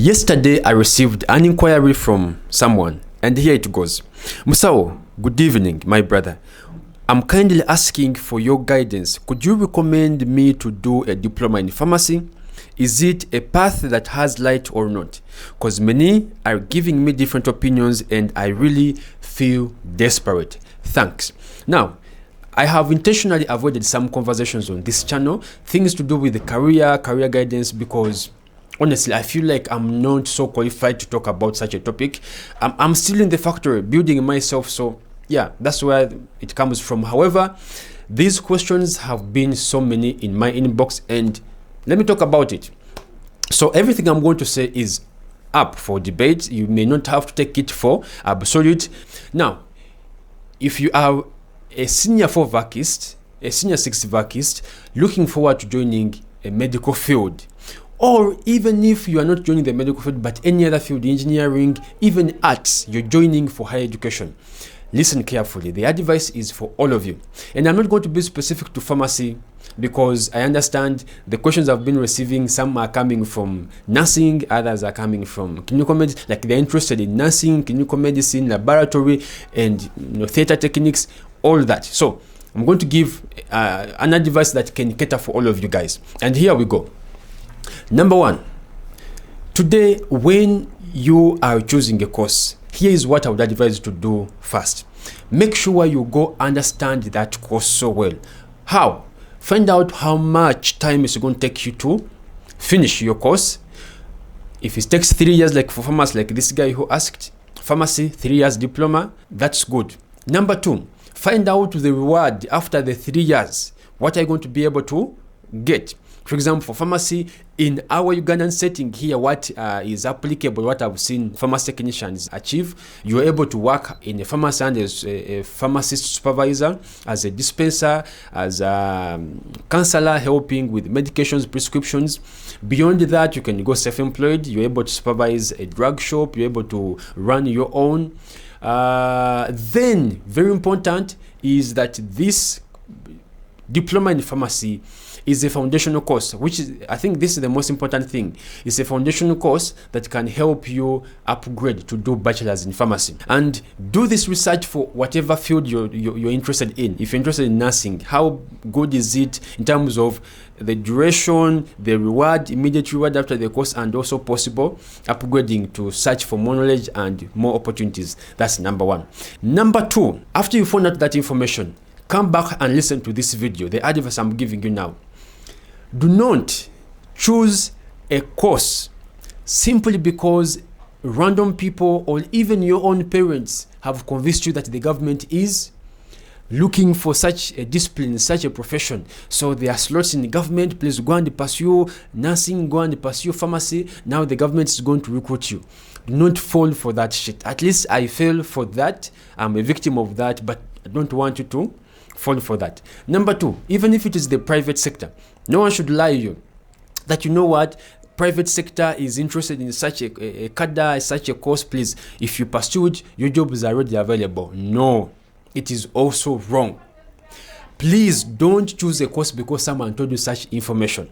Yesterday, I received an inquiry from someone, and here it goes. Musao, good evening, my brother. I'm kindly asking for your guidance. Could you recommend me to do a diploma in pharmacy? Is it a path that has light or not? Because many are giving me different opinions and I really feel desperate. Thanks. Now, I have intentionally avoided some conversations on this channel, things to do with the career guidance, because honestly, I feel like I'm not so qualified to talk about such a topic. I'm still in the factory building myself, so yeah, that's where it comes from. However, these questions have been so many in my inbox, and let me talk about it. So everything I'm going to say is up for debate. You may not have to take it for absolute. Now, if you are a senior 4 vacist, a senior 6 vacist, looking forward to joining a medical field, or even if you are not joining the medical field but any other field, engineering, even arts, you're joining for higher education, listen carefully. The advice is for all of you, and I'm not going to be specific to pharmacy because I understand the questions I've been receiving. Some are coming from nursing, others are coming from clinical medicine, like they're interested in nursing, clinical medicine, laboratory, and theater techniques, all that. So I'm going to give an advice that can cater for all of you guys, and here we go. Number 1, today when you are choosing a course, here is what I would advise you to do first. Make sure you go understand that course so well. How? Find out how much time it's going to take you to finish your course. If it takes 3 years, like for pharmacy, like this guy who asked, pharmacy 3 years diploma, that's good. Number 2, find out the reward after the 3 years. What are you going to be able to get? For example, for pharmacy, in our Ugandan setting here, what is applicable, what I've seen pharmacy technicians achieve, you're able to work in a pharmacy and as a pharmacist supervisor, as a dispenser, as a counselor helping with medications, prescriptions. Beyond that, you can go self-employed. You're able to supervise a drug shop. You're able to run your own. Then, very important is that this diploma in pharmacy is a foundational course, which is, I think this is the most important thing. It's a foundational course that can help you upgrade to do bachelor's in pharmacy. And do this research for whatever field you're interested in. If you're interested in nursing, how good is it in terms of the duration, the reward, immediate reward after the course, and also possible upgrading to search for more knowledge and more opportunities. That's number 1. Number 2, after you find out that information, come back and listen to this video, the advice I'm giving you now. Do not choose a course simply because random people or even your own parents have convinced you that the government is looking for such a discipline, such a profession. So there are slots in the government, please go and pursue nursing, go and pursue pharmacy. Now the government is going to recruit you. Do not fall for that shit. At least I fell for that. I'm a victim of that, but I don't want you to fall for that. Number 2, even if it is the private sector, no one should lie you that, you know what, private sector is interested in such a cadre, such a course. Please, if you pursue it, your job is already available. No, it is also wrong. Please don't choose a course because someone told you such information.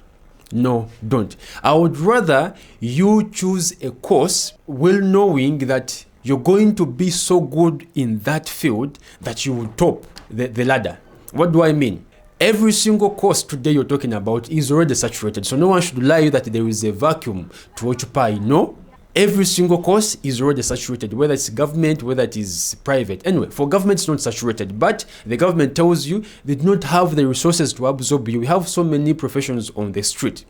No, don't. I would rather you choose a course well knowing that you're going to be so good in that field that you will top the ladder. What do I mean? Every single course today you're talking about is already saturated. So no one should lie you that there is a vacuum to occupy. No. Every single course is already saturated, whether it's government, whether it is private. Anyway, for government it's not saturated, but the government tells you they do not have the resources to absorb you. We have so many professions on the street.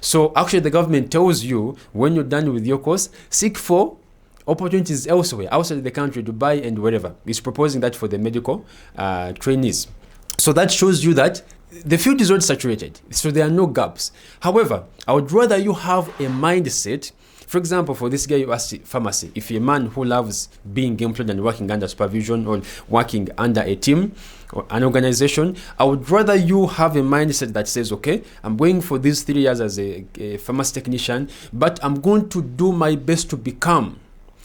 So actually the government tells you when you're done with your course, seek for opportunities elsewhere, outside the country, Dubai and wherever. It's proposing that for the medical trainees. So that shows you that the field is already saturated, so there are no gaps. However, I would rather you have a mindset. For example, for this guy you asked pharmacy, if you're a man who loves being employed and working under supervision or working under a team or an organization, I would rather you have a mindset that says, okay, I'm going for these 3 years as a pharmacy technician, but I'm going to do my best to become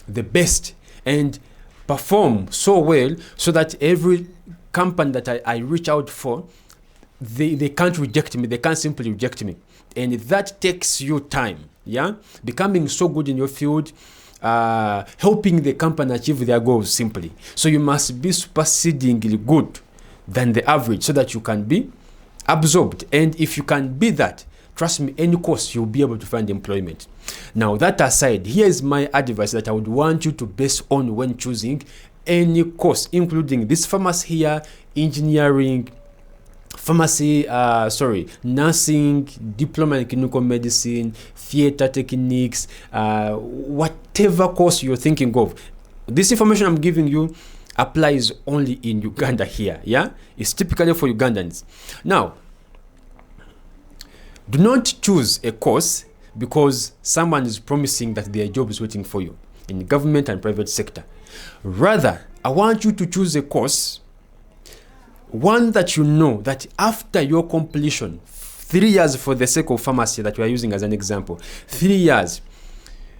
the best and perform so well so that every company that I reach out for, they can't reject me. They can't simply reject me. And that takes you time. yeah, becoming so good in your field, helping the company achieve their goals simply. So you must be supersedingly good than the average so that you can be absorbed. And if you can be that, trust me, any course you'll be able to find employment. Now, that aside, here is my advice that I would want you to base on when choosing any course, including this pharmacy here, engineering, nursing, diploma in clinical medicine, theater techniques, whatever course you're thinking of. This information I'm giving you applies only in Uganda here, yeah? It's typically for Ugandans. Now, do not choose a course because someone is promising that their job is waiting for you in government and private sector. Rather, I want you to choose a course, one that you know that after your completion, 3 years for the sake of pharmacy that we are using as an example, 3 years,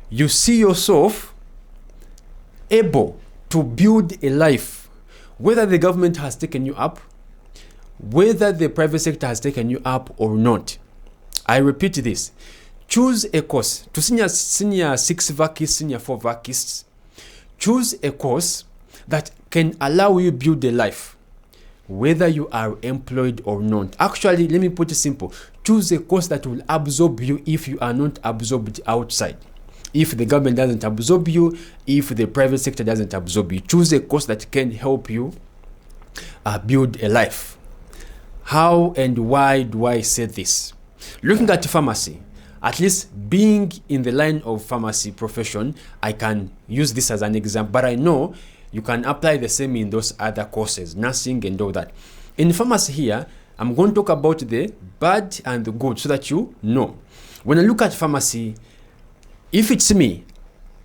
you see yourself able to build a life, whether the government has taken you up, whether the private sector has taken you up or not. I repeat this. Choose a course. To senior 6 vacants, senior 4 vacants, choose a course that can allow you build a life, whether you are employed or not. Actually, let me put it simple. Choose a course that will absorb you if you are not absorbed outside. If the government doesn't absorb you, if the private sector doesn't absorb you, choose a course that can help you build a life. How and why do I say this? Looking at pharmacy, at least being in the line of pharmacy profession, I can use this as an example, but I know you can apply the same in those other courses, nursing and all that. In pharmacy here, I'm going to talk about the bad and the good so that you know. When I look at pharmacy, if it's me,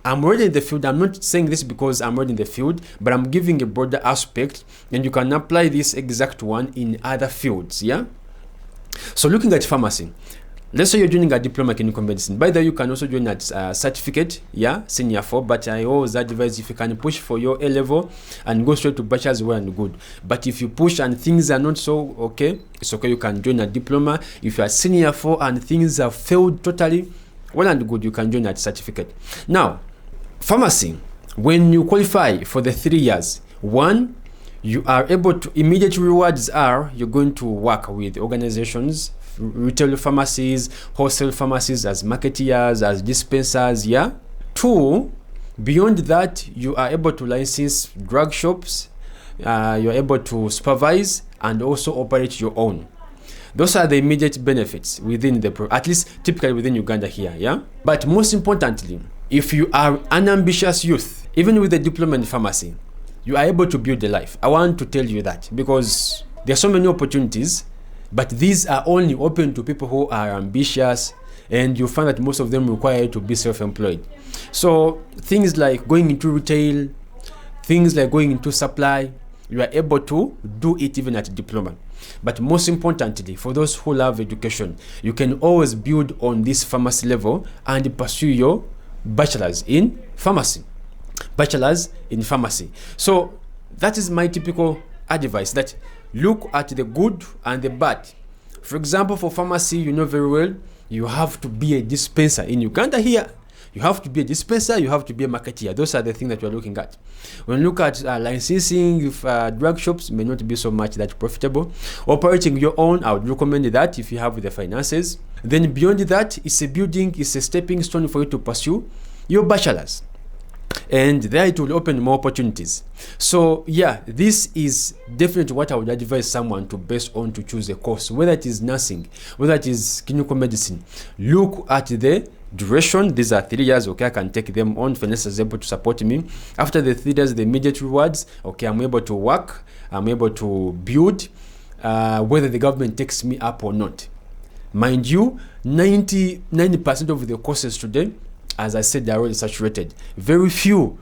I'm already in the field. I'm not saying this because I'm already in the field, but I'm giving a broader aspect, and you can apply this exact one in other fields, yeah? So looking at pharmacy, let's say you're joining a diploma in clinical medicine. By the way, you can also join at certificate, yeah, senior 4, but I always advise if you can push for your A level and go straight to bachelor's, well and good. But if you push and things are not so okay, it's okay, you can join a diploma. If you are senior 4 and things have failed totally, well and good, you can join at certificate. Now, pharmacy, when you qualify for the 3 years, 1, you are able to, immediate rewards are, you're going to work with organizations, retail pharmacies, wholesale pharmacies, as marketeers, as dispensers, yeah? 2, beyond that, you are able to license drug shops, you're able to supervise and also operate your own. Those are the immediate benefits within the, at least typically within Uganda here, yeah? But most importantly, if you are an ambitious youth, even with a diploma in pharmacy, you are able to build a life. I want to tell you that because there are so many opportunities, but these are only open to people who are ambitious, and you find that most of them require you to be self-employed. So things like going into retail, things like going into supply, you are able to do it even at a diploma. But most importantly, for those who love education, you can always build on this pharmacy level and pursue your bachelor's in pharmacy. Bachelor's in pharmacy. So that is my typical advice, that look at the good and the bad. For example, for pharmacy, you know very well, you have to be a dispenser. In Uganda here, you have to be a dispenser, you have to be a marketeer. Those are the things that you're looking at. When you look at licensing, if drug shops may not be so much that profitable. Operating your own, I would recommend that if you have the finances. Then beyond that, it's a building, it's a stepping stone for you to pursue your bachelor's. And there it will open more opportunities. So yeah, this is definitely what I would advise someone to base on to choose a course, whether it is nursing, whether it is clinical medicine. Look at the duration. These are 3 years, okay, I can take them on. Finance is able to support me. After the 3 years, the immediate rewards, okay, I'm able to work, I'm able to build, whether the government takes me up or not. Mind you, 90% of the courses today, as I said, they're already saturated. Very few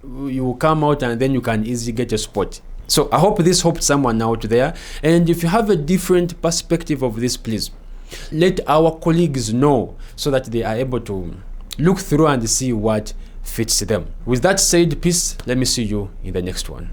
you will come out and then you can easily get a spot. So I hope this helped someone out there. And if you have a different perspective of this, please let our colleagues know so that they are able to look through and see what fits them. With that said, peace. Let me see you in the next one.